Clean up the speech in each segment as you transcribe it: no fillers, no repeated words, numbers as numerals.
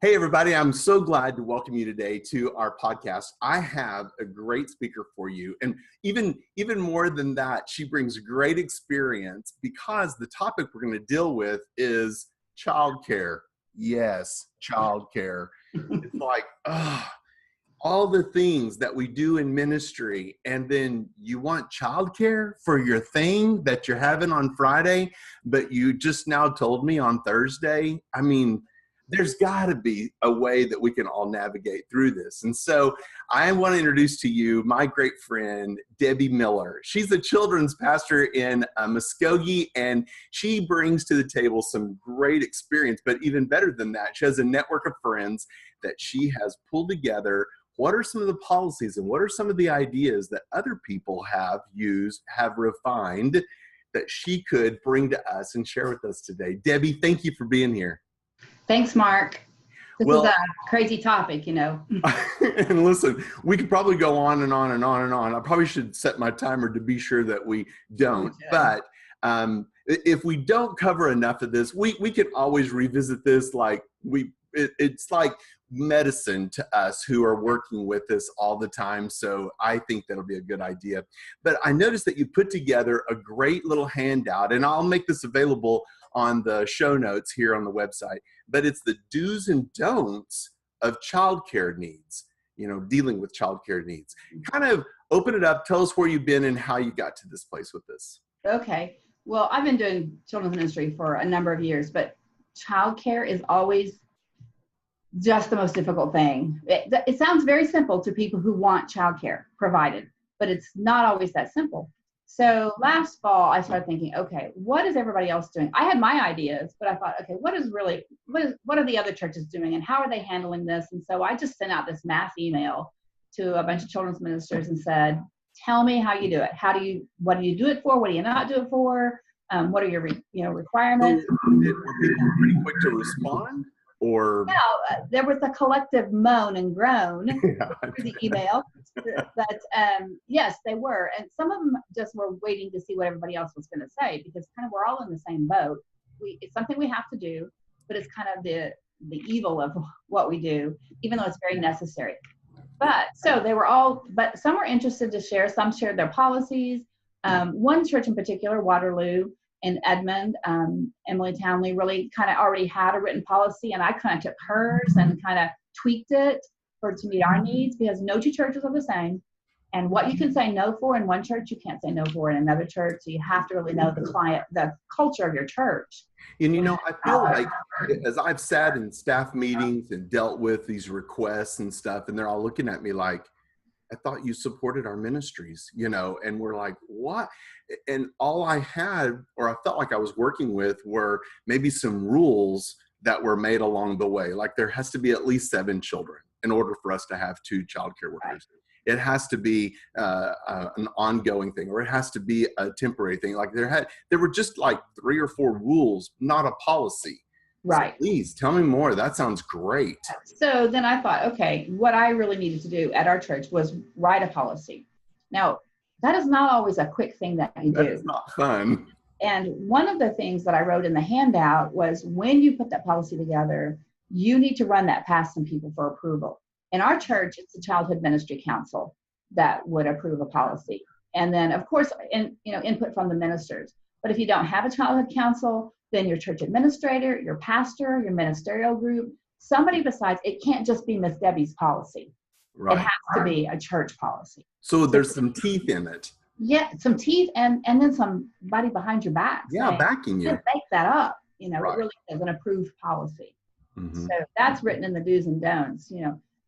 Hey, everybody. I'm so glad to welcome you today to our podcast. I have a great speaker for you. And even more than that, she brings great experience because the topic we're going to deal with is childcare. Yes, childcare. It's like, all the things that we do in ministry, and then you want childcare for your thing that you're having on Friday, but you just now told me on Thursday. I mean, there's got to be a way that we can all navigate through this. And so I want to introduce to you my great friend, Debbie Miller. She's a children's pastor in Muskogee, and she brings to the table some great experience. But even better than that, she has a network of friends that she has pulled together. What are some of the policies and what are some of the ideas that other people have used, have refined, that she could bring to us and share with us today? Debbie, thank you for being here. Thanks, Mark. This is a crazy topic, you know. And listen, we could probably go on and on and on and on. I probably should set my timer to be sure that we don't. But if we don't cover enough of this, we can always revisit this. Like it's like medicine to us who are working with this all the time. So I think that'll be a good idea. But I noticed that you put together a great little handout, and I'll make this available on the show notes here on the website. But it's the do's and don'ts of childcare needs, dealing with childcare needs. Kind of open it up. Tell us where you've been and how you got to this place with this. Okay. Well, I've been doing children's ministry for a number of years, but childcare is always just the most difficult thing. It sounds very simple to people who want childcare provided, but it's not always that simple. So last fall, I started thinking, okay, what is everybody else doing? I had my ideas, but I thought, okay, what are the other churches doing and how are they handling this? And so I just sent out this mass email to a bunch of children's ministers and said, tell me how you do it. What do you do it for? What do you not do it for? What are your requirements? So, were people pretty quick to respond? Or there was a collective moan and groan through the email. But yes, they were. And some of them just were waiting to see what everybody else was going to say, because kind of we're all in the same boat. It's something we have to do, but it's kind of the evil of what we do, even though it's very necessary. But some were interested to share. Some shared their policies. One church in particular, Waterloo, in Edmond, Emily Townley really kind of already had a written policy, and I kind of took hers and kind of tweaked it to meet our needs, because no two churches are the same. And what you can say no for in one church, you can't say no for in another church. So you have to really know the culture of your church. And I feel like as I've sat in staff meetings and dealt with these requests and stuff, and they're all looking at me like, I thought you supported our ministries, and we're like, what? And all I had, or I felt like I was working with, were maybe some rules that were made along the way. Like there has to be at least 7 children in order for us to have 2 childcare workers. Right. It has to be an ongoing thing, or it has to be a temporary thing. Like there were just like 3 or 4 rules, not a policy. Right. So please tell me more. That sounds great. So then I thought, okay, what I really needed to do at our church was write a policy. Now, that is not always a quick thing that you do. It's not fun. And one of the things that I wrote in the handout was, when you put that policy together, you need to run that past some people for approval. In our church, it's the Childhood Ministry Council that would approve a policy. And then, of course, input from the ministers. But if you don't have a childhood council, then your church administrator, your pastor, your ministerial group, somebody besides, it can't just be Miss Debbie's policy. Right. It has to be a church policy. So there's some teeth in it. Yeah, some teeth and then somebody behind your back. Yeah, backing you. Just make that up. Right. It really is an approved policy. Mm-hmm. So that's written in the do's and don'ts.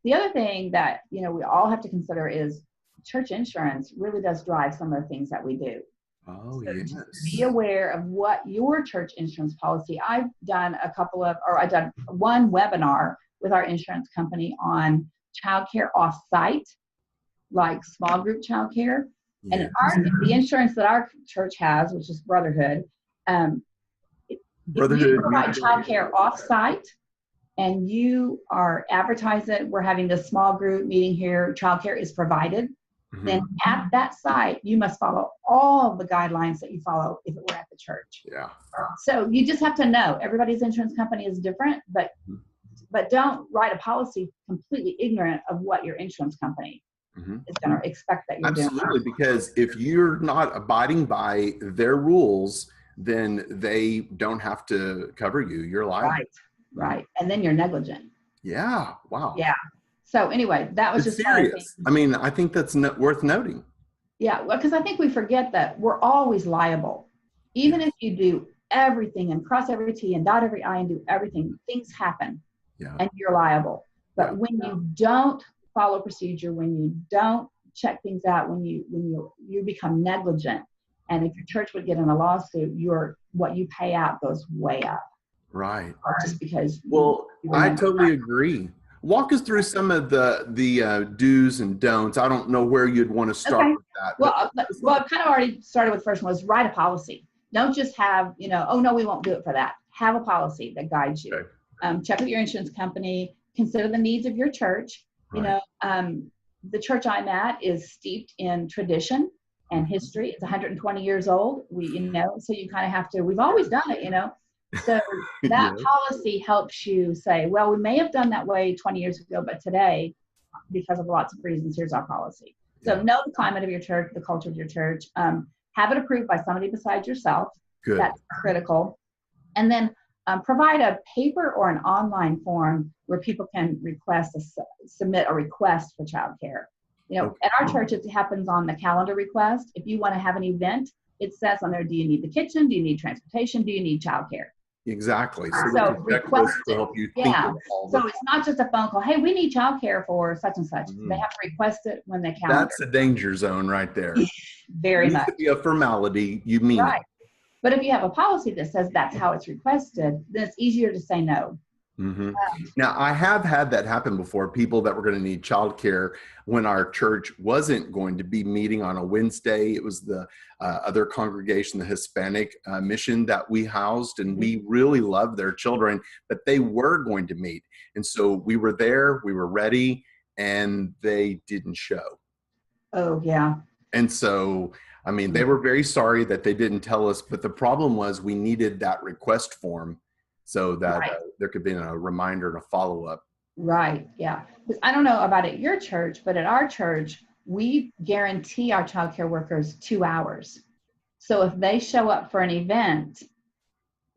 The other thing that, we all have to consider is church insurance really does drive some of the things that we do. Oh, so yes. Be aware of what your church insurance policy. I've done one webinar with our insurance company on childcare off-site, like small group childcare. Yes. And the insurance that our church has, which is Brotherhood, if you provide childcare off-site and you are advertising, we're having this small group meeting here, childcare is provided, then at that site, you must follow all the guidelines that you follow if it were at the church. Yeah. So you just have to know everybody's insurance company is different, but but don't write a policy completely ignorant of what your insurance company is going to expect that you're doing. Absolutely, because if you're not abiding by their rules, then they don't have to cover you. You're liable. Right. And then you're negligent. Yeah. Wow. Yeah. So anyway, that was It's just serious. I mean, I think that's worth noting. Yeah, well, because I think we forget that we're always liable. Even if you do everything and cross every T and dot every I and do everything, things happen and you're liable. But when you don't follow procedure, when you don't check things out, when you become negligent, and if your church would get in a lawsuit, what you pay out goes way up. Right. Just because. Well, I totally agree. Walk us through some of the do's and don'ts. I don't know where you'd want to start with that. Well, I've kind of already started with the first one, was write a policy. Don't just have, oh no, we won't do it for that. Have a policy that guides you. Okay. Check with your insurance company. Consider the needs of your church. Right. The church I'm at is steeped in tradition and history. It's 120 years old. So you kind of have to, we've always done it, So that policy helps you say, well, we may have done that way 20 years ago, but today, because of lots of reasons, here's our policy. So know the climate of your church, the culture of your church. Have it approved by somebody besides yourself. Good. That's critical. And then provide a paper or an online form where people can submit a request for childcare. At our church, it happens on the calendar request. If you want to have an event, it says on there, do you need the kitchen? Do you need transportation? Do you need childcare? Exactly. So request to help you think of all so it's not just a phone call. Hey, we need childcare for such and such. They have to request it when they calendar. That's a danger zone right there. Very much. It needs to be a formality. You mean it. But if you have a policy that says that's how it's requested, then it's easier to say no. Now, I have had that happen before. People that were going to need childcare when our church wasn't going to be meeting on a Wednesday. It was the other congregation, the Hispanic mission that we housed, and we really loved their children, but they were going to meet. And so we were there, we were ready, and they didn't show. Oh, yeah. And so, I mean, they were very sorry that they didn't tell us, but the problem was we needed that request form so that there could be a reminder and a follow-up. Right, yeah. I don't know about at your church, but at our church, we guarantee our childcare workers 2 hours. So if they show up for an event,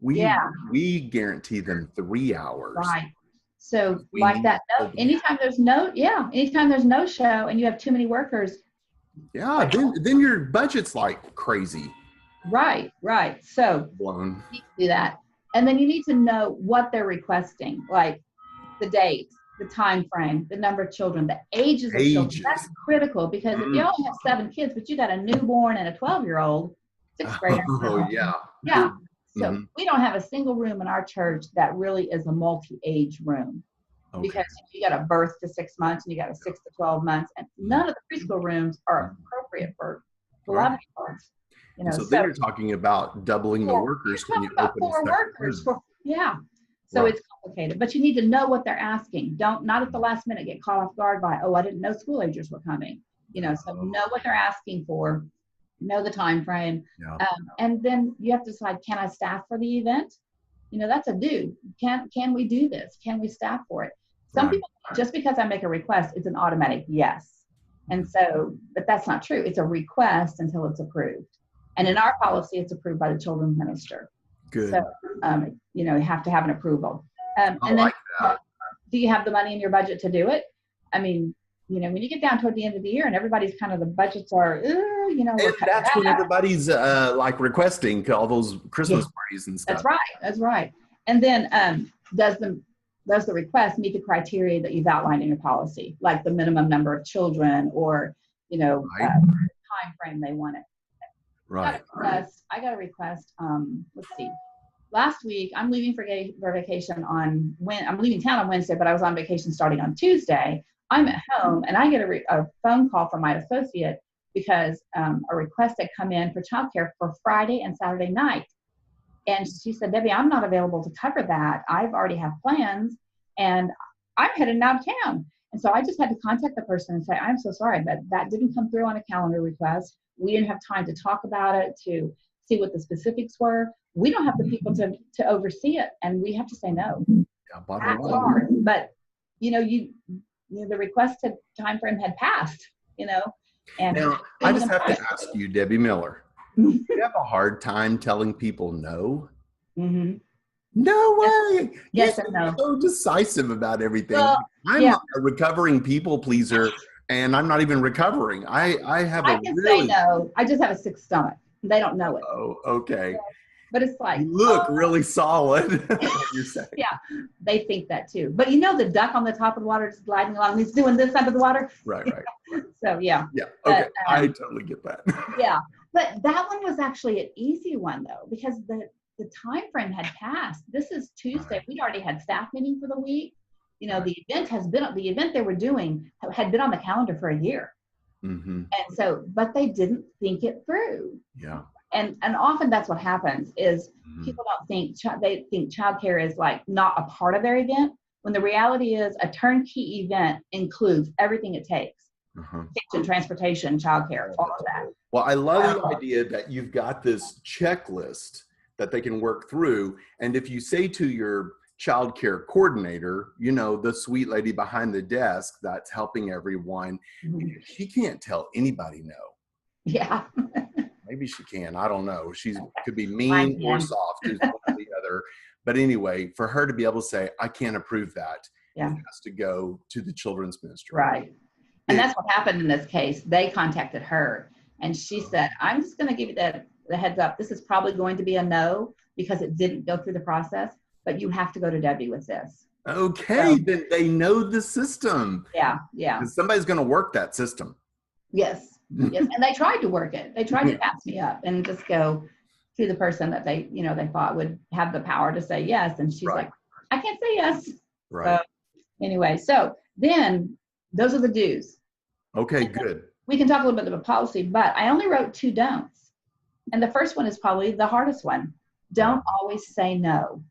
we guarantee them 3 hours. Right. So like that, anytime there's no show and you have too many workers. Yeah, then your budget's like crazy. Right. So blown. You need to do that. And then you need to know what they're requesting, like the date, the time frame, the number of children, the ages of children. That's critical, because if you only have 7 kids, but you got a newborn and a 12-year-old, 6th grader. Oh, yeah. Yeah. So we don't have a single room in our church that really is a multi-age room. Okay. Because you got a birth to 6 months and you got a 6 to 12 months, and none of the preschool rooms are appropriate for 11-year-olds. So then you're talking about doubling the workers when you open 4 workers. So it's complicated, but you need to know what they're asking. Not at the last minute get caught off guard by, I didn't know school agers were coming. So know what they're asking for, know the time frame, and then you have to decide, can I staff for the event? That's a do. Can we do this? Can we staff for it? Some people, just because I make a request, it's an automatic yes. And so, but that's not true. It's a request until it's approved. And in our policy, it's approved by the children's minister. Good. So, you have to have an approval. And then, do you have the money in your budget to do it? I mean, when you get down toward the end of the year and everybody's the budgets are, and that's when everybody's like requesting all those Christmas parties and stuff. That's right. And then does the request meet the criteria that you've outlined in your policy, like the minimum number of children or, time frame they want it. Right. I got a request. Let's see. Last week, I'm leaving for vacation I'm leaving town on Wednesday, but I was on vacation starting on Tuesday. I'm at home and I get a phone call from my associate because a request had come in for childcare for Friday and Saturday night. And she said, Debbie, I'm not available to cover that. I've already have plans and I'm headed out of town. And so I just had to contact the person and say, I'm so sorry, but that didn't come through on a calendar request. We didn't have time to talk about it, to see what the specifics were. We don't have the people to oversee it, and we have to say no. Yeah, bottom that line. hard. But, the requested time frame had passed, and Now, I just have to ask you, Debbie Miller, do you have a hard time telling people no? Mm-hmm. No way. Yes You're and no. so decisive about everything. Well, I'm yeah, a recovering people pleaser, and I'm not even recovering. I have I a can say really, no. I just have a sick stomach. They don't know it. oh, okay. But it's like, You look really solid. What you're saying. yeah, they think that too. But the duck on the top of the water is gliding along. He's doing this under the water. Right. So, yeah. Yeah. But, Okay. I totally get that. yeah. But that one was actually an easy one, though, because the time frame had passed. This is Tuesday. Right. We'd already had staff meeting for the week. Right. The event they were doing had been on the calendar for a year. Mm-hmm. And so, but they didn't think it through. Yeah. And often that's what happens is people don't think, they think childcare is like not a part of their event, when the reality is a turnkey event includes everything it takes. Kitchen, transportation, childcare, all of that. Well, I love the idea that you've got this checklist that they can work through. And if you say to your childcare coordinator, the sweet lady behind the desk that's helping everyone, she can't tell anybody no. Yeah. Maybe she can. I don't know. She could be mean or soft. It's one or the other. But anyway, for her to be able to say, I can't approve that, it has to go to the children's ministry. Right. And that's what happened in this case. They contacted her and she said, I'm just going to give you the heads up. This is probably going to be a no because it didn't go through the process, but you have to go to Debbie with this. Okay. So, then they know the system. Yeah. Yeah. Somebody's going to work that system. Yes. Yes. And they tried to work it. They tried to pass me up and just go to the person that they thought would have the power to say yes. And she's like, I can't say yes. Right. So anyway, so then those are the do's. Okay, good. We can talk a little bit about policy, but I only wrote 2 don'ts. And the first one is probably the hardest one. Don't always say no.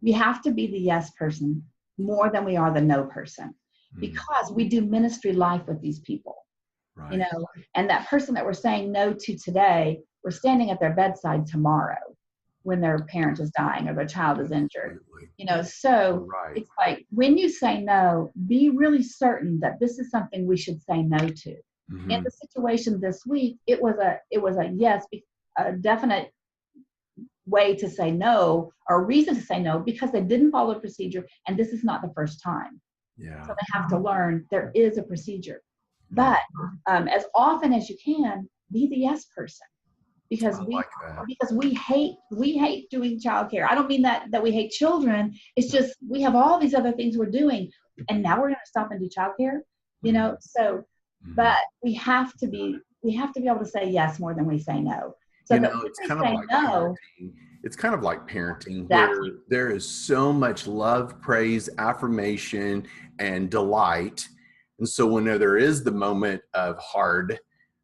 We have to be the yes person more than we are the no person, because we do ministry life with these people. Right. And that person that we're saying no to today, we're standing at their bedside tomorrow when their parent is dying or their child is injured. So it's like when you say no, be really certain that this is something we should say no to. In the situation this week, it was a yes, a definite way to say no, or a reason to say no, because they didn't follow the procedure, and this is not the first time. So they have to learn there is a procedure. But as often as you can, be the yes person, because we hate doing childcare. I don't mean that we hate children. It's just we have all these other things we're doing, and now we're going to stop and do childcare. So, but we have to be able to say yes more than we say no. So it's kind of like parenting. It's kind of like parenting, where there is so much love, praise, affirmation, and delight. And so when there is the moment of hard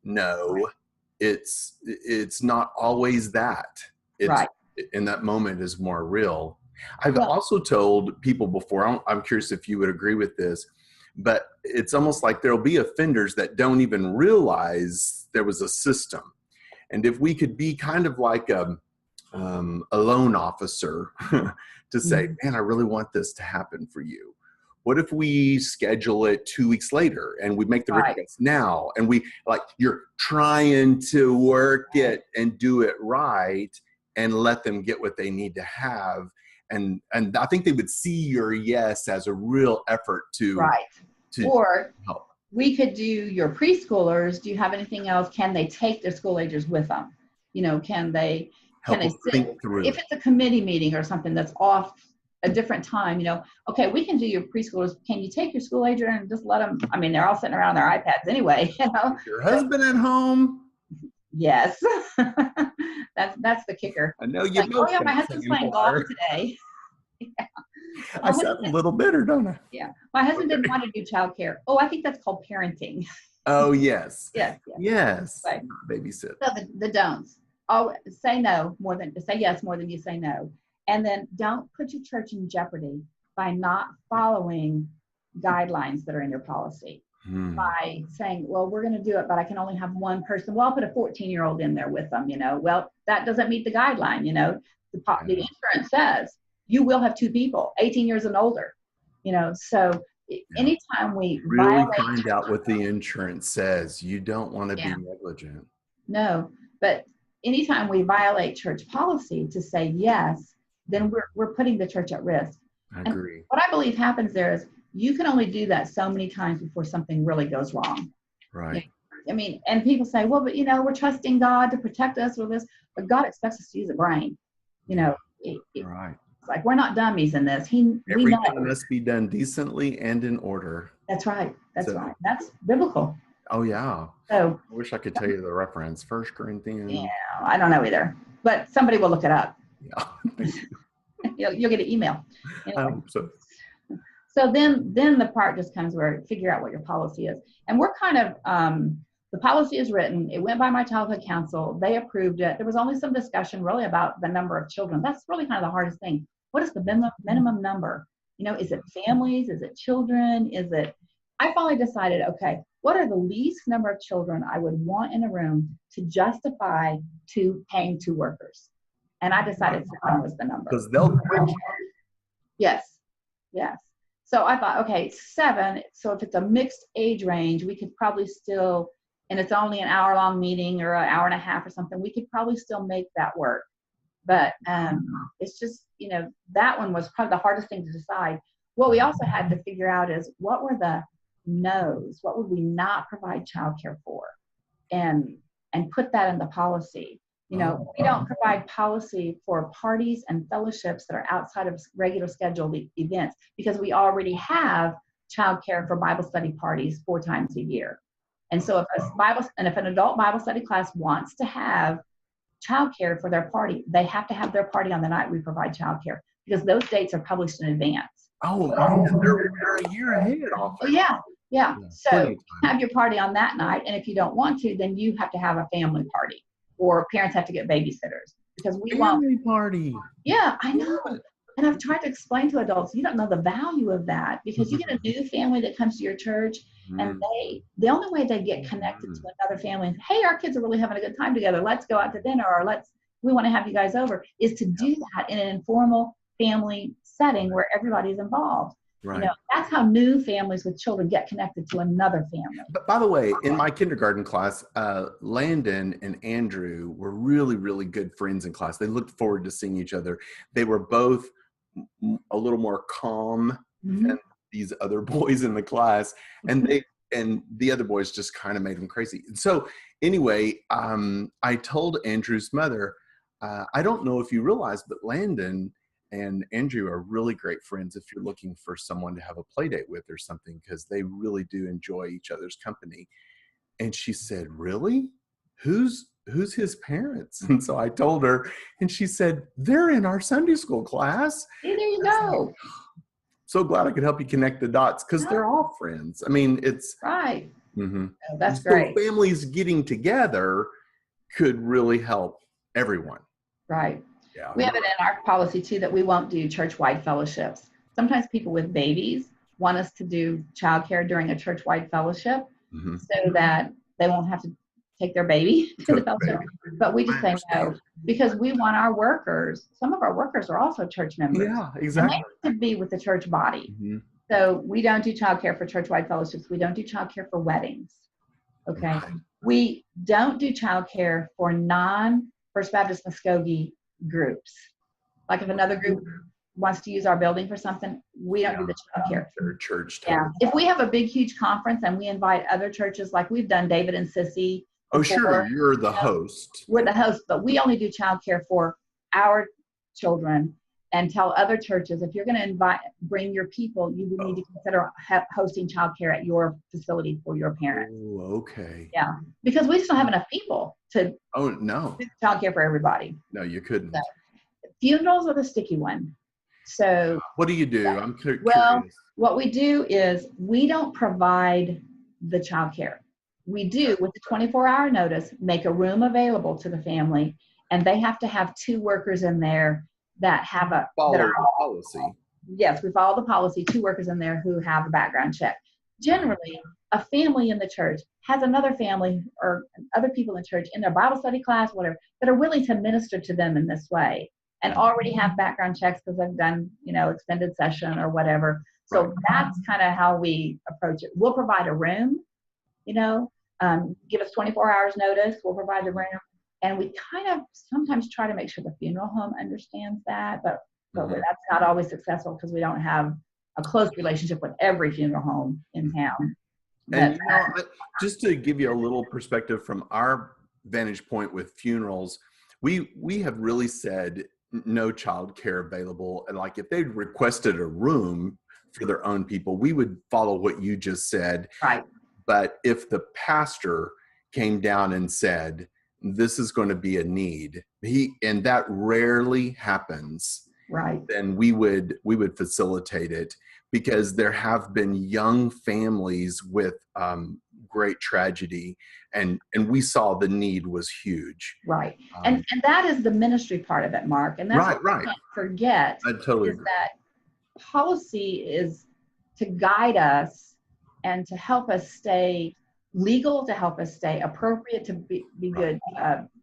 no, it's not always that. And that moment is more real. I've also told people before, I'm curious if you would agree with this, but it's almost like there'll be offenders that don't even realize there was a system. And if we could be kind of like a loan officer to say, man, I really want this to happen for you. What if we schedule it 2 weeks later and we make the request now, and you're trying to work it and do it right and let them get what they need to have. And I think they would see your yes as a real effort to help. We could do your preschoolers. Do you have anything else? Can they take their school agers with them? Can they sit, if it's a committee meeting or something that's off a different time, okay, we can do your preschoolers. Can you take your school ager and just let them, they're all sitting around their iPads anyway, Your husband at home? Yes. That's the kicker. I know you both. Oh yeah, my husband's playing golf today. Yeah. I sound a little bitter, don't I? Yeah. My husband didn't want to do childcare. Oh, I think that's called parenting. Oh, yes. Yes. Right. Babysit. So the don'ts. Say no more than say yes more than you say no. And then don't put your church in jeopardy by not following guidelines that are in your policy. By saying, well, we're going to do it, but I can only have one person. Well, I'll put a 14-year-old in there with them, Well, that doesn't meet the guideline, The insurance says you will have 2 people, 18 years and older, so anytime we Really violate, find out what the insurance says. You don't want to be negligent. no, but anytime we violate church policy to say yes, then we're putting the church at risk. I agree. What I believe happens there is you can only do that so many times before something really goes wrong. Right. I mean, and people say, well, but we're trusting God to protect us with this, but God expects us to use a brain. Right. It's like we're not dummies in this. Everything must be done decently and in order. That's right. That's right. That's biblical. Oh yeah. So I wish I could tell you the reference. 1 Corinthians. Yeah, I don't know either, but somebody will look it up. Yeah. You'll get an email. I hope so. So then the part just comes where figure out what your policy is. And we're kind of, the policy is written. It went by my childhood council. They approved it. There was only some discussion really about the number of children. That's really kind of the hardest thing. What is the minimum number? Is it families? Is it children? I finally decided, okay, what are the least number of children I would want in a room to justify to paying 2 workers? And I decided 7 was the number. Because they'll quit. Yes. So I thought, okay, 7. So if it's a mixed age range, we could probably still, and it's only an hour-long meeting or an hour and a half or something, we could probably still make that work. But it's just, that one was probably the hardest thing to decide. What we also had to figure out is what were the no's? What would we not provide childcare for? And put that in the policy. We don't provide policy for parties and fellowships that are outside of regular scheduled events because we already have childcare for Bible study parties 4 times a year. And so if an adult Bible study class wants to have childcare for their party, they have to have their party on the night we provide childcare because those dates are published in advance. Oh, man, they're a year ahead. Yeah. So have your party on that night, and if you don't want to, then you have to have a family party, or parents have to get babysitters because we want family party. Yeah, I know. And I've tried to explain to adults, you don't know the value of that because you get a new family that comes to your church, and the only way they get connected to another family and, hey, our kids are really having a good time together. Let's go out to dinner, or we want to have you guys over, is to do that in an informal family setting where everybody's involved. Right. That's how new families with children get connected to another family. But by the way, in my kindergarten class, Landon and Andrew were really, really good friends in class. They looked forward to seeing each other. They were both a little more calm than these other boys in the class. And the other boys just kind of made them crazy. So anyway, I told Andrew's mother, I don't know if you realize, but Landon and Andrew are really great friends if you're looking for someone to have a play date with or something, because they really do enjoy each other's company. And she said, really? Who's his parents? And so I told her, and she said, they're in our Sunday school class. Hey, there you go. So glad I could help you connect the dots because they're all friends. I mean, it's right. Mm-hmm. Oh, that's great. Families getting together could really help everyone. Right. Yeah. We have it in our policy too that we won't do church-wide fellowships. Sometimes people with babies want us to do childcare during a church-wide fellowship so that they won't have to take their baby to the fellowship. But we just say no because we want our workers. Some of our workers are also church members. Yeah, exactly. And they need to be with the church body. So we don't do childcare for church-wide fellowships. We don't do childcare for weddings. Okay. Right. We don't do childcare for non-First Baptist Muskogee groups. Like if another group wants to use our building for something, we don't do the childcare. Church. Yeah. If we have a big, huge conference and we invite other churches, like we've done David and Sissy. Oh, sure. You're the host. We're the host, but we only do childcare for our children and tell other churches, if you're going to bring your people, you would need to consider hosting childcare at your facility for your parents. Oh, okay. Yeah. Because we just don't have enough people to do childcare for everybody. No, you couldn't. So, funerals are the sticky one. So what do you do? I'm curious. Well, what we do is we don't provide the childcare. We do, with the 24-hour notice, make a room available to the family, and they have to have 2 workers in there that have follow the policy. Yes, we follow the policy. 2 workers in there who have a background check. Generally, a family in the church has another family or other people in church in their Bible study class, whatever, that are willing to minister to them in this way. and already have background checks because I've done, extended session or whatever. So Right. that's kind of how we approach it. We'll provide a room, give us 24 hours notice. We'll provide the room. And we kind of sometimes try to make sure the funeral home understands that, but that's not always successful because we don't have a close relationship with every funeral home in town. And just to give you a little perspective from our vantage point with funerals, we have really said no childcare available. And like if they'd requested a room for their own people, we would follow what you just said. Right. But if the pastor came down and said, this is going to be a need, and that rarely happens, right, then we would facilitate it, because there have been young families with great tragedy, and we saw the need was huge. Right. And that is the ministry part of it, Mark. And that's what we can't forget. I totally is agree. that policy is to guide us and to help us stay legal, to help us stay appropriate, to be good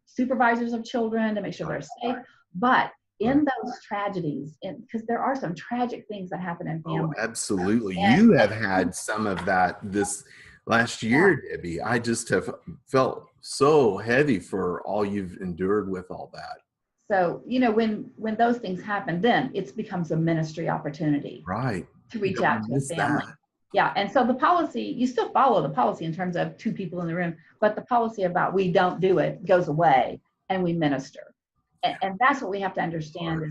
supervisors of children, to make sure they're safe. But in those tragedies, because there are some tragic things that happen in families. Oh, absolutely. You have had some of that this last year, Debbie. I just have felt so heavy for all you've endured with all that. So, when those things happen, then it becomes a ministry opportunity. Right. To reach out to a family. Yeah. And so the policy, you still follow the policy in terms of 2 people in the room, but the policy about we don't do it goes away and we minister. And that's what we have to understand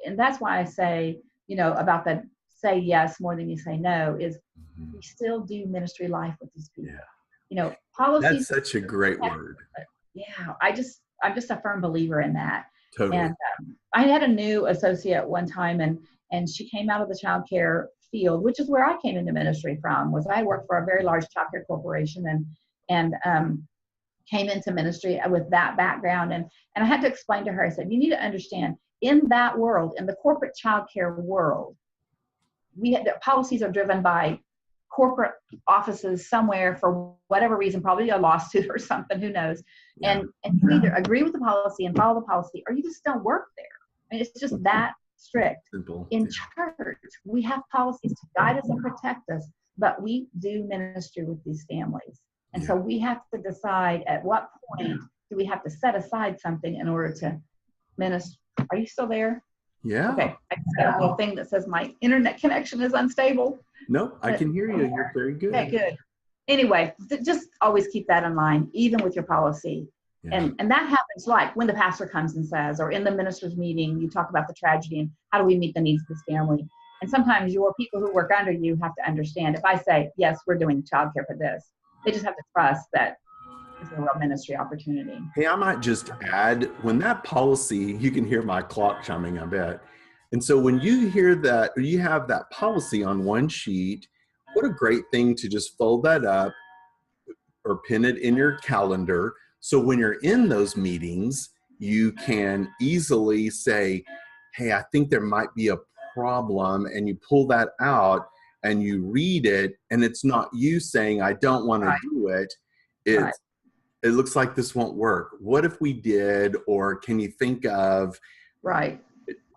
and that's why I say, about the say yes more than you say no is we still do ministry life with these people. Yeah. Policy. That's such a great word. Yeah. I'm just a firm believer in that. Totally. And I had a new associate one time and she came out of the childcare field, which is where I came into ministry from. Was I worked for a very large childcare corporation and came into ministry with that background. And I had to explain to her, I said, you need to understand, in that world, in the corporate childcare world, the policies are driven by corporate offices somewhere for whatever reason, probably a lawsuit or something, who knows. Yeah. And you either agree with the policy and follow the policy, or you just don't work there. I mean, it's just that strict. Simple. In church, we have policies to guide us and protect us, but we do ministry with these families. And so we have to decide at what point do we have to set aside something in order to minister. Are you still there? Yeah. Okay. I just got a little thing that says my internet connection is unstable. No, I can hear you. You're very good. Okay, good. Anyway, just always keep that in mind, even with your policy. Yeah. And that happens like when the pastor comes and says, or in the minister's meeting, you talk about the tragedy and how do we meet the needs of this family. And sometimes your people who work under you have to understand, if I say, yes, we're doing childcare for this, they just have to trust that it's a real ministry opportunity. Hey, I might just add, when that policy, you can hear my clock chiming, I bet. And so when you hear that, or you have that policy on one sheet, what a great thing to just fold that up or pin it in your calendar. So when you're in those meetings, you can easily say, hey, I think there might be a problem, and you pull that out and you read it, and it's not you saying, I don't want to do it. It looks like this won't work. What if we did, or can you think of? Right.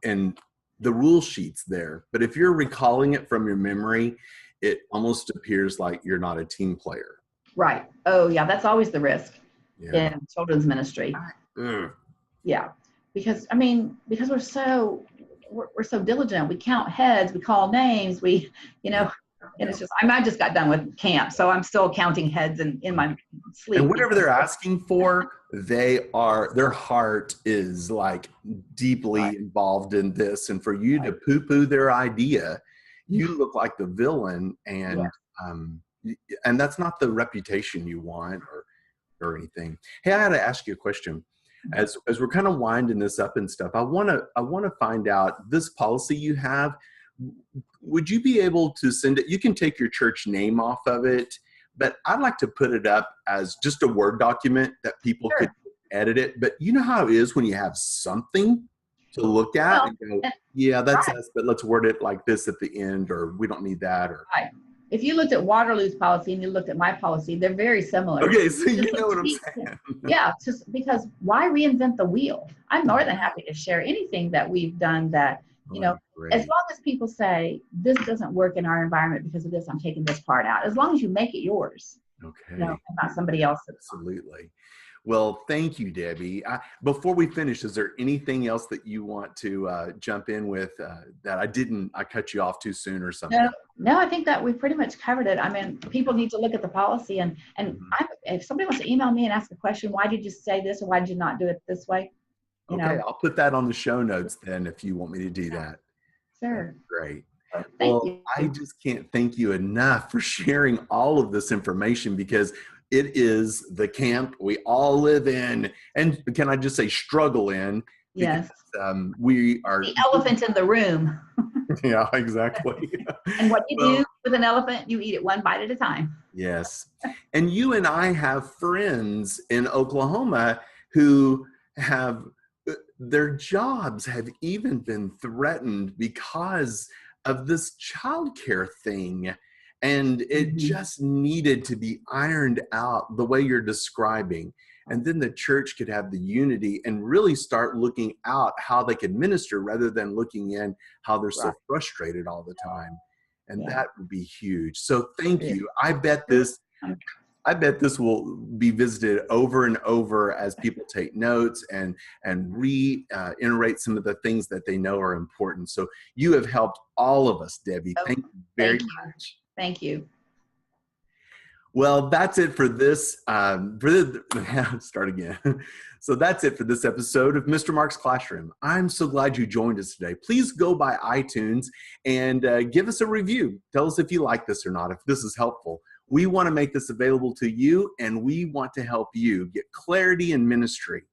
And the rule sheet's there. But if you're recalling it from your memory, it almost appears like you're not a team player. Right. Oh, yeah. That's always the risk in children's ministry. Yeah. Because we're so diligent. We count heads, we call names, and it's just, I just got done with camp, so I'm still counting heads in my sleep. And whatever they're asking for, their heart is like deeply involved in this. And for you to poo-poo their idea, you look like the villain, and that's not the reputation you want or anything. Hey, I got to ask you a question. As we're kind of winding this up and stuff, I want to find out, this policy you have, would you be able to send it? You can take your church name off of it, but I'd like to put it up as just a Word document that people could edit it. But you know how it is when you have something to look at and go, yeah, that's us, but let's word it like this at the end, or we don't need that. Or if you looked at Waterloo's policy and you looked at my policy, they're very similar. Okay, so you know what I'm saying. Yeah, just because why reinvent the wheel? I'm more than happy to share anything that we've done that, you know, as long as people say, this doesn't work in our environment because of this, I'm taking this part out. As long as you make it yours. Okay. You know, not somebody else's. Absolutely. Well, thank you, Debbie. Before we finish, is there anything else that you want to jump in with that I cut you off too soon or something? No, I think that we pretty much covered it. I mean, people need to look at the policy and if somebody wants to email me and ask a question, why did you say this or why did you not do it this way? You know? I'll put that on the show notes then if you want me to do that. Sure. That's great. Thank you. I just can't thank you enough for sharing all of this information because it is the camp we all live in, and can I just say struggle in? Yes. We are the elephant in the room. Yeah, exactly. And what you do with an elephant, you eat it one bite at a time. Yes. And you and I have friends in Oklahoma who have their jobs have even been threatened because of this childcare thing. And it just needed to be ironed out the way you're describing. And then the church could have the unity and really start looking out how they can minister rather than looking in how they're so frustrated all the time. And that would be huge. So thank you. I bet this will be visited over and over as people take notes and reiterate some of the things that they know are important. So you have helped all of us, Debbie. Thank you very much. Thank you. Well, that's it for this. Start again. So that's it for this episode of Mr. Mark's Classroom. I'm so glad you joined us today. Please go by iTunes and give us a review. Tell us if you like this or not, if this is helpful. We want to make this available to you, and we want to help you get clarity in ministry.